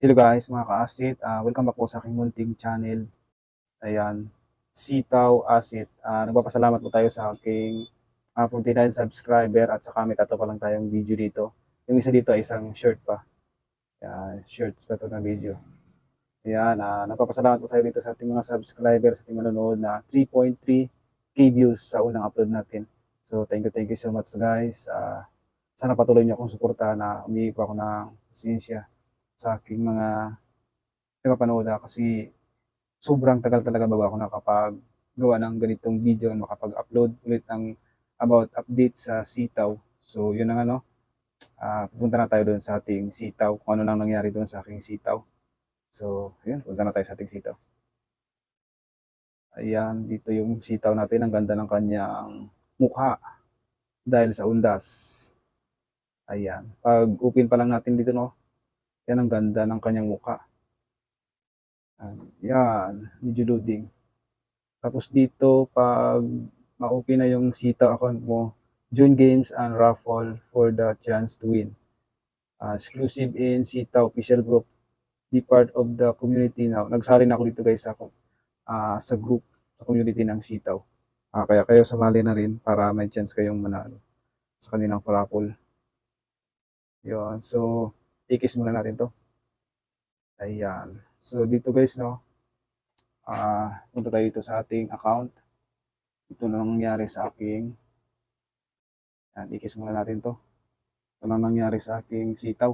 Hello guys, mga ka-asit. Welcome back po sa aking munting channel. Ayan, Sitaw Asit. Nagpapasalamat po tayo sa aking 49 subscriber at saka may tato pa lang tayong video dito. Yung isa dito ay isang shirt pa. Ayan, shirts pa ito na video. Ayan, nagpapasalamat po tayo dito sa ating mga subscribers, sa ating manonood na 3.3k views sa unang upload natin. So thank you so much guys. Sana patuloy niyo akong suporta na umiipo ako ng pasensya sa aking mga napapanood kasi sobrang tagal talaga bago ako nakapaggawa ng ganitong video, makapag-upload ulit ng about update sa sitaw. So yun ang punta na tayo doon sa ating sitaw, kung ano nang nangyari doon sa aking sitaw. So yun, punta na tayo sa ating sitaw. Ayan, dito yung sitaw natin, ang ganda ng kanyang mukha dahil sa undas. Ayan, pag open pa lang natin dito, no, yan ang ganda ng kanyang mukha. Ayan, medyo loading. Tapos dito, pag ma-open na yung sitaw account mo, join games and raffle for the chance to win. Exclusive in Sitaw official group. Be part of the community now. Nagsali na ako dito guys sa group, sa community ng Sitaw. Kaya kayo sumali na rin para may chance kayong manalo sa kanilang raffle. Yun. So, ikis muna natin to. Ayan. So, dito guys, no, punta tayo dito sa ating account. Ito na nangyari sa aking. Ayan, ikis muna natin to. Ito na nangyari sa aking sitaw.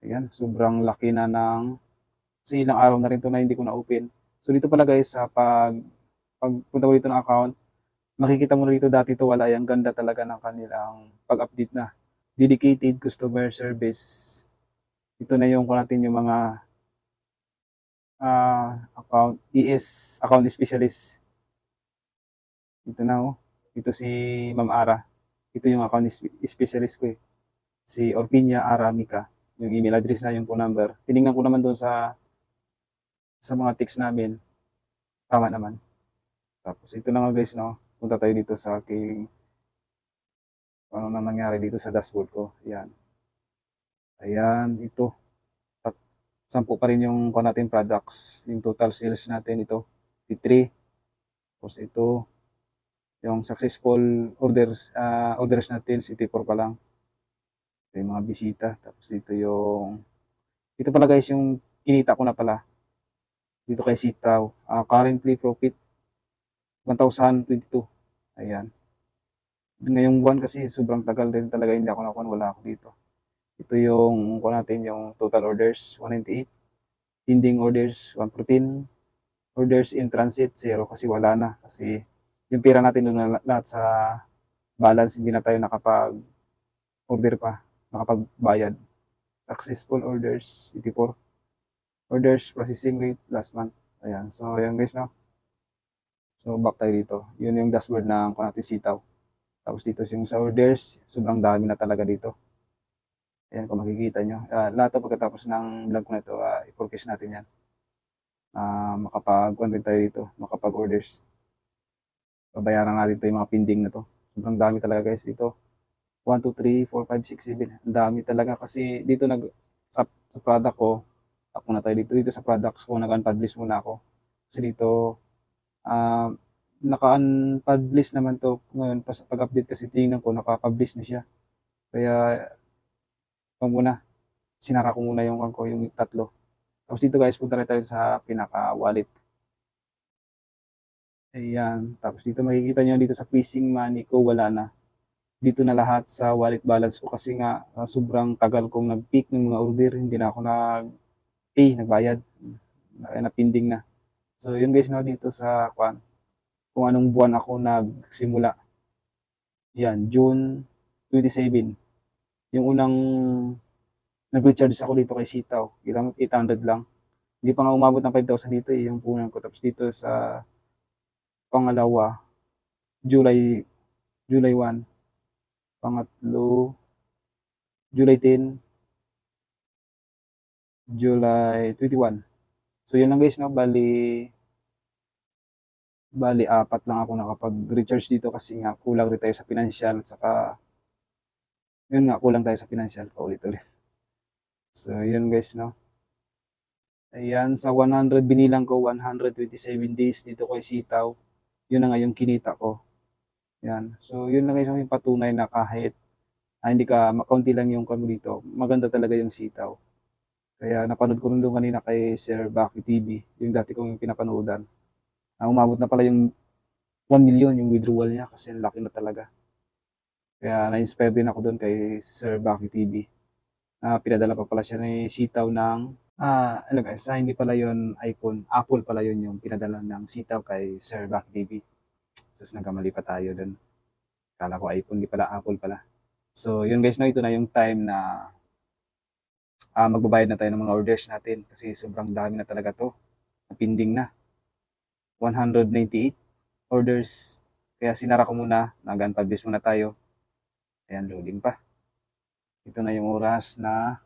Ayan, sobrang laki na ng kasi ilang araw na rin to na hindi ko na-open. So dito pala guys, sa pagpunta ko dito ng account, makikita mo na dito dati to wala, ang ganda talaga ng kanilang pag-update na. Dedicated customer service. Ito na yung kung natin yung mga account account specialist. Ito na oh. Ito si Ma'am Ara. Ito yung account specialist ko eh. Si Orpinia Aramika. Yung email address na, yung phone number. Tinignan ko naman doon sa mga text namin. Tama naman. Tapos ito na nga guys, no. Punta tayo dito sa aking ano na nangyari dito sa dashboard ko. Ayan. Ayan, ito. At 10 pa rin yung kuha natin products. Yung total sales natin ito, 3. Tapos ito, yung successful orders natin, 4 pa lang. Ito yung mga bisita. Tapos ito pala guys, yung kinita ko na pala. Dito kay Sitaw. Currently profit 1,022. Ayan. Ngayong buwan kasi sobrang tagal din talaga hindi ako nakuha, wala ako dito. Ito yung kuha natin, yung total orders 198, pending orders 114, orders in transit 0 kasi wala na, kasi yung pera natin doon na lahat sa balance, hindi na tayo nakapag-order pa, nakapagbayad. Successful orders 84, orders processing rate last month. Ayan, so ayan guys, no. So back tayo dito, yun yung dashboard ng kuha natin sitaw. Tapos dito yung sa orders, sobrang dami na talaga dito. Ayan, kung makikita nyo. Lahat to pagkatapos ng vlog ko na ito, i-focus natin yan. Makapag-on rin tayo dito, makapag-orders. Babayaran natin ito yung mga pending na to. Sobrang dami talaga guys dito. 1, 2, 3, 4, 5, 6, 7. Ang dami talaga kasi dito sa product ko, ako na tayo dito sa products ko, nag-unpublish muna ako. Kasi dito, uh, naka-unpublish naman to ngayon. Pag-update kasi tingnan ko, naka-publish na siya. Kaya, pag muna, sinara ko muna yung tatlo. Tapos dito guys, punta na tayo sa pinaka-wallet. Ayan. Tapos dito makikita nyo dito sa phishing money ko, wala na. Dito na lahat sa wallet balance ko kasi nga sobrang tagal kong nag-pick ng mga order. Hindi na ako nag-pay, nagbayad. Napinding na. So yun guys, no, dito sa kung anong buwan ako nagsimula. Yan, June 27. Yung unang nag-recharge ako dito kay Sitaw. Kita mo, 800 lang. Hindi pa nga umabot ng 5,000 dito eh, yung punan ko. Tapos dito sa pangalawa, July July 1. Pangatlo, July 10, July 21. So yun lang guys, no, bali apat lang ako nakapag-recharge dito kasi nga kulang rin tayo sa financial, at saka yun nga, kulang tayo sa financial, paulit-ulit. So, yun guys, no? Ayan, sa 100 binilang ko, 127 days dito ko sitaw. Yun na nga yung kinita ko. Yan. So, yun lang guys yung patunay na kahit hindi ka, makaunti lang yung kamo dito, maganda talaga yung sitaw. Kaya napanood ko rin doon kanina kay Sir Baki TV, yung dati kong pinapanoodan. Umabot na pala yung 1 million yung withdrawal niya kasi laki na talaga. Kaya na-inspire din ako doon kay Sir Baki TV. Pinadala pa pala siya ng sitaw ng ano guys, hindi pala yon iPhone, Apple pala yon yung pinadala ng sitaw kay Sir Baki TV. Sus, nagkamali pa tayo doon. Kala ko iPhone, di pala Apple pala. So, yun guys, no, ito na yung time na magbabayad na tayo ng mga orders natin kasi sobrang dami na talaga to. Pending na. 198 orders. Kaya sinara ko muna. Nag-unpublish muna tayo. Ayan, loading pa. Ito na yung oras na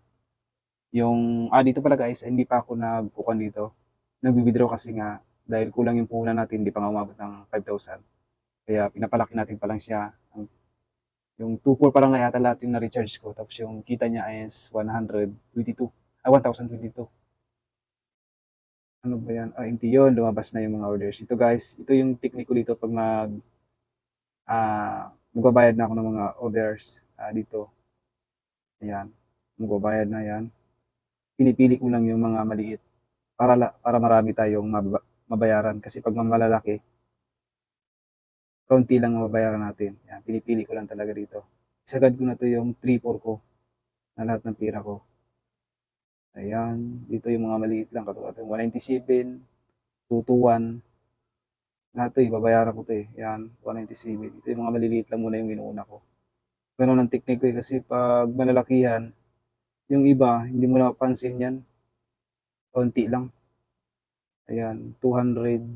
dito pala guys, hindi pa ako nagkukan dito. Nag-withdraw kasi nga dahil kulang yung puhunan natin, hindi pa nga umabot ng 5,000. Kaya pinapalaki natin pa lang siya. Yung 2,400 pa lang na yata lahat yung na-recharge ko. Tapos yung kita niya is 1,022. Ano ba yan? Hindi yun. Lumabas na yung mga orders. Ito guys, ito yung technique ko dito pag magbabayad na ako ng mga orders dito. Ayan. Magbabayad na yan. Pinipili ko lang yung mga maliit para marami tayong mabayaran. Kasi pag malalaki, kaunti lang mabayaran natin. Ayan. Pinipili ko lang talaga dito. Isagad ko na to yung 3-4 ko na lahat ng pira ko. Ayan. Dito yung mga maliit lang. Katulad yung 197, 221. Lahat to, babayaran ko to eh. Yan, 197. Ito yung mga maliliit lang muna yung inuuna ko. Ganun ang technique ko eh. Kasi pag malalakihan, yung iba, hindi mo napapansin yan. Konti lang. Ayan, 200,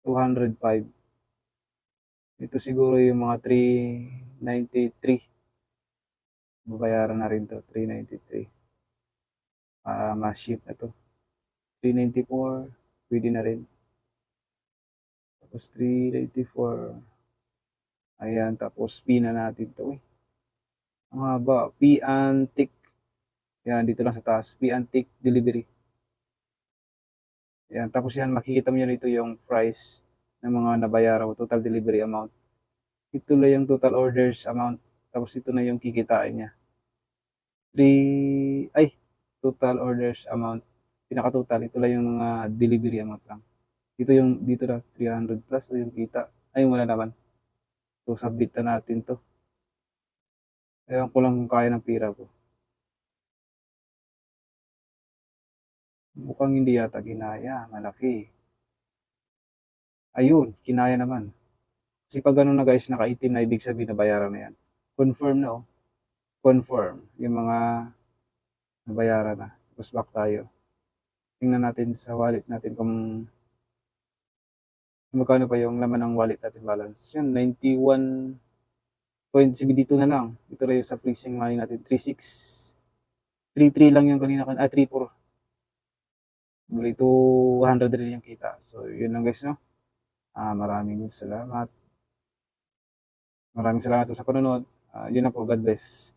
205. Ito siguro yung mga 393. Babayaran na rin to, 393. Para ma-ship na to. 394, pwede na rin. Tapos 394. Ayan, tapos P na natin to eh. Ang haba, P and tick. Yan, dito lang sa taas, P and tick delivery. Yan, tapos yan, makikita mo yan dito yung price ng mga nabayaran ko, total delivery amount. Ito lang yung total orders amount. Tapos ito na yung kikitain niya. Total orders amount. Pinaka-total, ito lang yung mga delivery amount lang. Dito na, 300 plus, ito yung kita. Wala naman. So, submit na natin to. Ewan ko lang kung kaya ng pira ko. Mukhang hindi yata ginaya. Malaki. Ayun, kinaya naman. Kasi pag gano'n na guys, naka-itim na ibig sabihin na bayaran na yan. Confirm na oh. Confirm. Yung mga nabayaran na. Tapos back tayo. Tingnan natin sa wallet natin kung magkano pa yung laman ng wallet natin balance. Yun, 91.72 na lang. Ito rin yung sa freezing money natin. 36. 33 lang yung kanina. 34. Muli 200 rin yung kita. So, yun lang guys, no? Maraming salamat. Maraming salamat po sa panonood. Yun na po. God bless.